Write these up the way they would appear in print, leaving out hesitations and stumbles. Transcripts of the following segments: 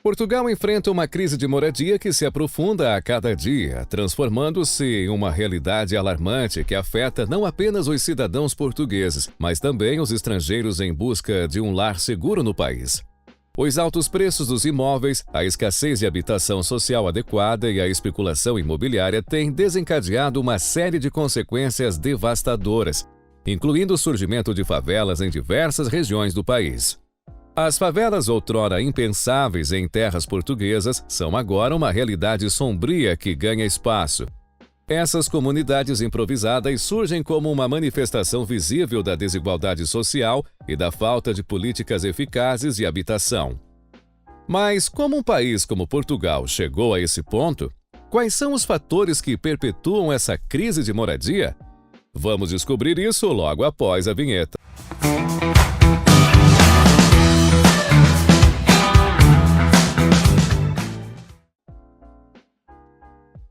Portugal enfrenta uma crise de moradia que se aprofunda a cada dia, transformando-se em uma realidade alarmante que afeta não apenas os cidadãos portugueses, mas também os estrangeiros em busca de um lar seguro no país. Os altos preços dos imóveis, a escassez de habitação social adequada e a especulação imobiliária têm desencadeado uma série de consequências devastadoras, incluindo o surgimento de favelas em diversas regiões do país. As favelas, outrora impensáveis em terras portuguesas, são agora uma realidade sombria que ganha espaço. Essas comunidades improvisadas surgem como uma manifestação visível da desigualdade social e da falta de políticas eficazes de habitação. Mas como um país como Portugal chegou a esse ponto? Quais são os fatores que perpetuam essa crise de moradia? Vamos descobrir isso logo após a vinheta.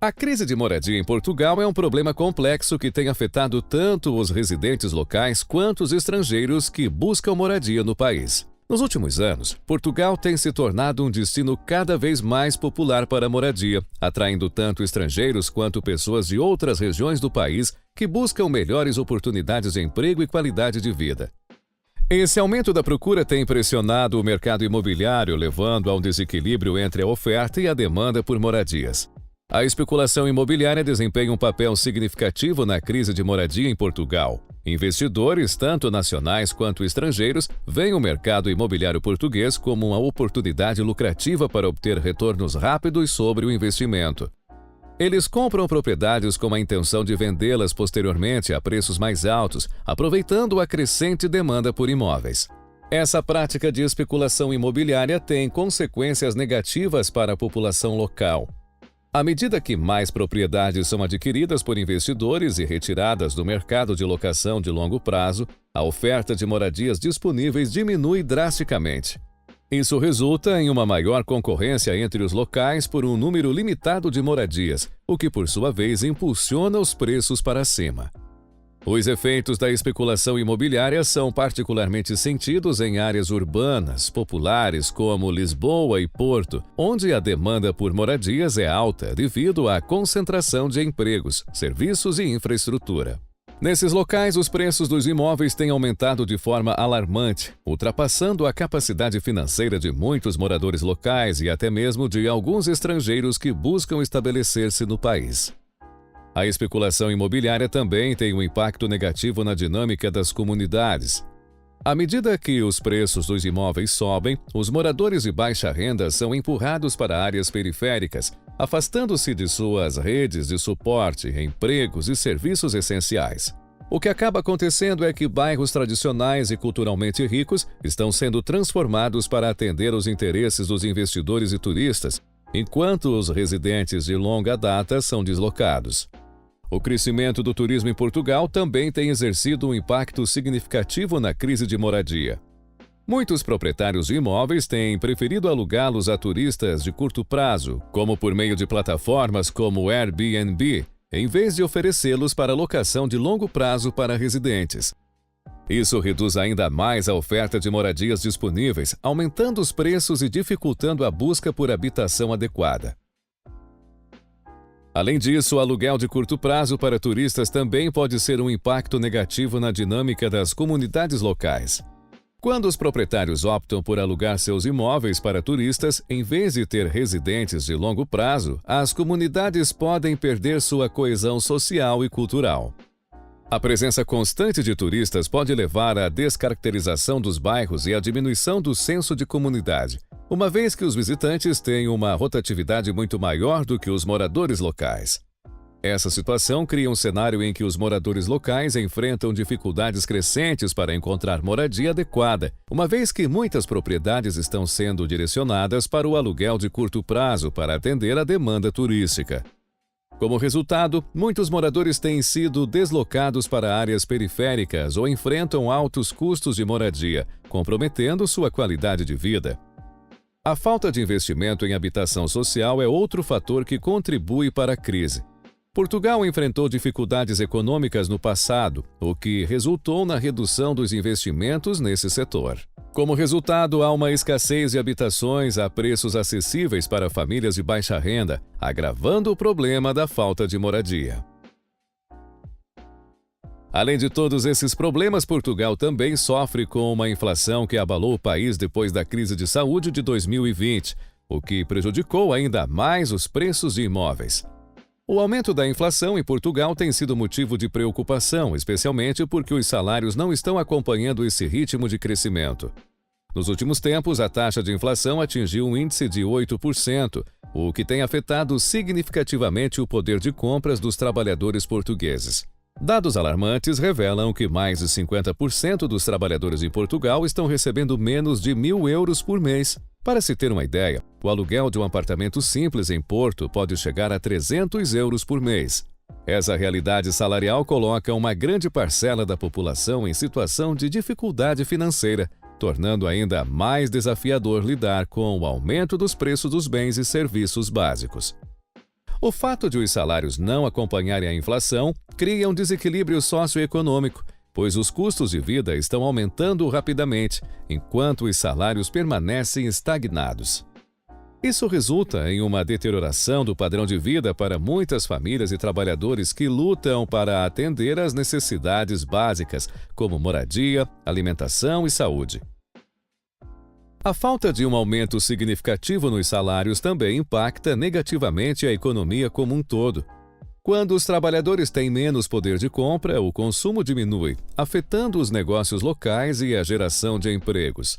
A crise de moradia em Portugal é um problema complexo que tem afetado tanto os residentes locais quanto os estrangeiros que buscam moradia no país. Nos últimos anos, Portugal tem se tornado um destino cada vez mais popular para a moradia, atraindo tanto estrangeiros quanto pessoas de outras regiões do país que buscam melhores oportunidades de emprego e qualidade de vida. Esse aumento da procura tem pressionado o mercado imobiliário, levando a um desequilíbrio entre a oferta e a demanda por moradias. A especulação imobiliária desempenha um papel significativo na crise de moradia em Portugal. Investidores, tanto nacionais quanto estrangeiros, veem o mercado imobiliário português como uma oportunidade lucrativa para obter retornos rápidos sobre o investimento. Eles compram propriedades com a intenção de vendê-las posteriormente a preços mais altos, aproveitando a crescente demanda por imóveis. Essa prática de especulação imobiliária tem consequências negativas para a população local. À medida que mais propriedades são adquiridas por investidores e retiradas do mercado de locação de longo prazo, a oferta de moradias disponíveis diminui drasticamente. Isso resulta em uma maior concorrência entre os locais por um número limitado de moradias, o que por sua vez impulsiona os preços para cima. Os efeitos da especulação imobiliária são particularmente sentidos em áreas urbanas, populares como Lisboa e Porto, onde a demanda por moradias é alta devido à concentração de empregos, serviços e infraestrutura. Nesses locais, os preços dos imóveis têm aumentado de forma alarmante, ultrapassando a capacidade financeira de muitos moradores locais e até mesmo de alguns estrangeiros que buscam estabelecer-se no país. A especulação imobiliária também tem um impacto negativo na dinâmica das comunidades. À medida que os preços dos imóveis sobem, os moradores de baixa renda são empurrados para áreas periféricas, afastando-se de suas redes de suporte, empregos e serviços essenciais. O que acaba acontecendo é que bairros tradicionais e culturalmente ricos estão sendo transformados para atender os interesses dos investidores e turistas, enquanto os residentes de longa data são deslocados. O crescimento do turismo em Portugal também tem exercido um impacto significativo na crise de moradia. Muitos proprietários de imóveis têm preferido alugá-los a turistas de curto prazo, como por meio de plataformas como o Airbnb, em vez de oferecê-los para locação de longo prazo para residentes. Isso reduz ainda mais a oferta de moradias disponíveis, aumentando os preços e dificultando a busca por habitação adequada. Além disso, o aluguel de curto prazo para turistas também pode ser um impacto negativo na dinâmica das comunidades locais. Quando os proprietários optam por alugar seus imóveis para turistas, em vez de ter residentes de longo prazo, as comunidades podem perder sua coesão social e cultural. A presença constante de turistas pode levar à descaracterização dos bairros e à diminuição do senso de comunidade, uma vez que os visitantes têm uma rotatividade muito maior do que os moradores locais. Essa situação cria um cenário em que os moradores locais enfrentam dificuldades crescentes para encontrar moradia adequada, uma vez que muitas propriedades estão sendo direcionadas para o aluguel de curto prazo para atender à demanda turística. Como resultado, muitos moradores têm sido deslocados para áreas periféricas ou enfrentam altos custos de moradia, comprometendo sua qualidade de vida. A falta de investimento em habitação social é outro fator que contribui para a crise. Portugal enfrentou dificuldades econômicas no passado, o que resultou na redução dos investimentos nesse setor. Como resultado, há uma escassez de habitações a preços acessíveis para famílias de baixa renda, agravando o problema da falta de moradia. Além de todos esses problemas, Portugal também sofre com uma inflação que abalou o país depois da crise de saúde de 2020, o que prejudicou ainda mais os preços de imóveis. O aumento da inflação em Portugal tem sido motivo de preocupação, especialmente porque os salários não estão acompanhando esse ritmo de crescimento. Nos últimos tempos, a taxa de inflação atingiu um índice de 8%, o que tem afetado significativamente o poder de compras dos trabalhadores portugueses. Dados alarmantes revelam que mais de 50% dos trabalhadores em Portugal estão recebendo menos de 1.000 euros por mês. Para se ter uma ideia, o aluguel de um apartamento simples em Porto pode chegar a 300 euros por mês. Essa realidade salarial coloca uma grande parcela da população em situação de dificuldade financeira, tornando ainda mais desafiador lidar com o aumento dos preços dos bens e serviços básicos. O fato de os salários não acompanharem a inflação cria um desequilíbrio socioeconômico, pois os custos de vida estão aumentando rapidamente, enquanto os salários permanecem estagnados. Isso resulta em uma deterioração do padrão de vida para muitas famílias e trabalhadores que lutam para atender às necessidades básicas, como moradia, alimentação e saúde. A falta de um aumento significativo nos salários também impacta negativamente a economia como um todo. Quando os trabalhadores têm menos poder de compra, o consumo diminui, afetando os negócios locais e a geração de empregos.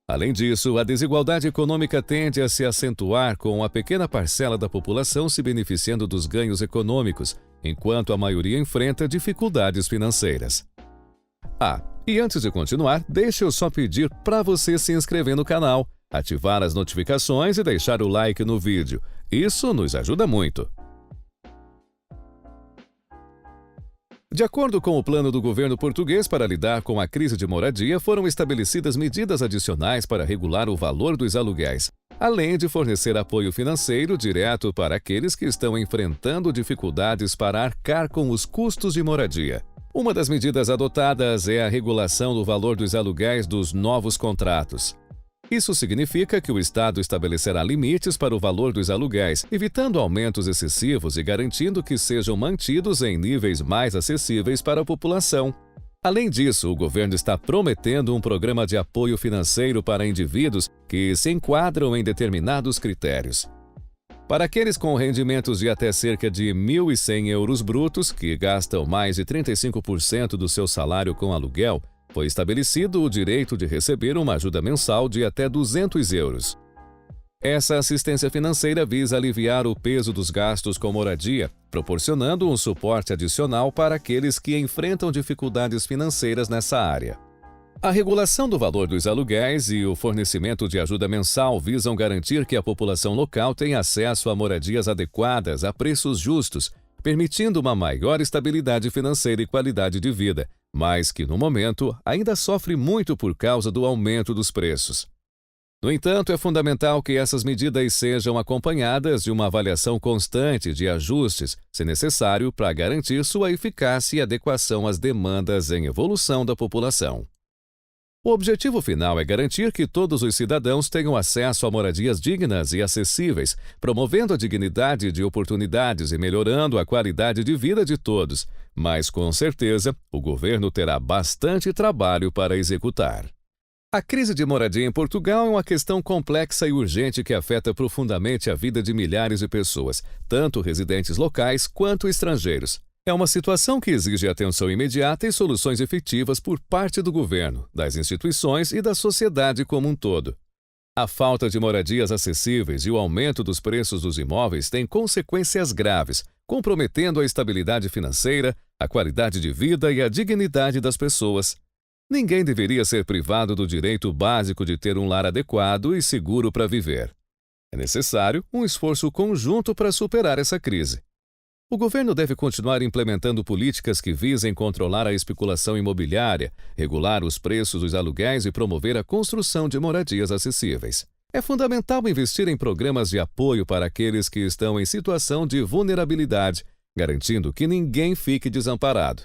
Além disso, a desigualdade econômica tende a se acentuar com a pequena parcela da população se beneficiando dos ganhos econômicos, enquanto a maioria enfrenta dificuldades financeiras. E antes de continuar, deixa eu só pedir para você se inscrever no canal, ativar as notificações e deixar o like no vídeo. Isso nos ajuda muito. De acordo com o plano do governo português para lidar com a crise de moradia, foram estabelecidas medidas adicionais para regular o valor dos aluguéis, além de fornecer apoio financeiro direto para aqueles que estão enfrentando dificuldades para arcar com os custos de moradia. Uma das medidas adotadas é a regulação do valor dos aluguéis dos novos contratos. Isso significa que o Estado estabelecerá limites para o valor dos aluguéis, evitando aumentos excessivos e garantindo que sejam mantidos em níveis mais acessíveis para a população. Além disso, o governo está prometendo um programa de apoio financeiro para indivíduos que se enquadram em determinados critérios. Para aqueles com rendimentos de até cerca de 1.100 euros brutos, que gastam mais de 35% do seu salário com aluguel, foi estabelecido o direito de receber uma ajuda mensal de até 200 euros. Essa assistência financeira visa aliviar o peso dos gastos com moradia, proporcionando um suporte adicional para aqueles que enfrentam dificuldades financeiras nessa área. A regulação do valor dos aluguéis e o fornecimento de ajuda mensal visam garantir que a população local tenha acesso a moradias adequadas a preços justos, permitindo uma maior estabilidade financeira e qualidade de vida, mas que, no momento, ainda sofre muito por causa do aumento dos preços. No entanto, é fundamental que essas medidas sejam acompanhadas de uma avaliação constante de ajustes, se necessário, para garantir sua eficácia e adequação às demandas em evolução da população. O objetivo final é garantir que todos os cidadãos tenham acesso a moradias dignas e acessíveis, promovendo a dignidade de oportunidades e melhorando a qualidade de vida de todos, mas, com certeza, o governo terá bastante trabalho para executar. A crise de moradia em Portugal é uma questão complexa e urgente que afeta profundamente a vida de milhares de pessoas, tanto residentes locais quanto estrangeiros. É uma situação que exige atenção imediata e soluções efetivas por parte do governo, das instituições e da sociedade como um todo. A falta de moradias acessíveis e o aumento dos preços dos imóveis têm consequências graves, comprometendo a estabilidade financeira, a qualidade de vida e a dignidade das pessoas. Ninguém deveria ser privado do direito básico de ter um lar adequado e seguro para viver. É necessário um esforço conjunto para superar essa crise. O governo deve continuar implementando políticas que visem controlar a especulação imobiliária, regular os preços dos aluguéis e promover a construção de moradias acessíveis. É fundamental investir em programas de apoio para aqueles que estão em situação de vulnerabilidade, garantindo que ninguém fique desamparado.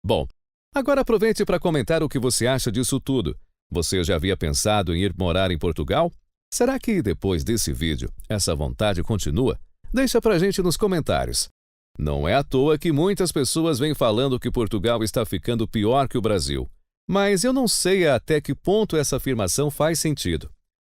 Bom, agora aproveite para comentar o que você acha disso tudo. Você já havia pensado em ir morar em Portugal? Será que depois desse vídeo, essa vontade continua? Deixa pra gente nos comentários. Não é à toa que muitas pessoas vêm falando que Portugal está ficando pior que o Brasil. Mas eu não sei até que ponto essa afirmação faz sentido.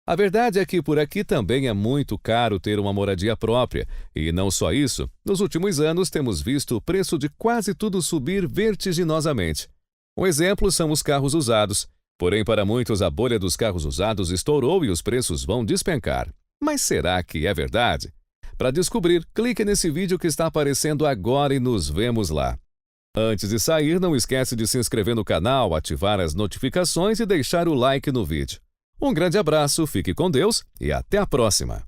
A verdade é que por aqui também é muito caro ter uma moradia própria. E não só isso, nos últimos anos temos visto o preço de quase tudo subir vertiginosamente. Um exemplo são os carros usados. Porém, para muitos, a bolha dos carros usados estourou e os preços vão despencar. Mas será que é verdade? Para descobrir, clique nesse vídeo que está aparecendo agora e nos vemos lá. Antes de sair, não esquece de se inscrever no canal, ativar as notificações e deixar o like no vídeo. Um grande abraço, fique com Deus e até a próxima!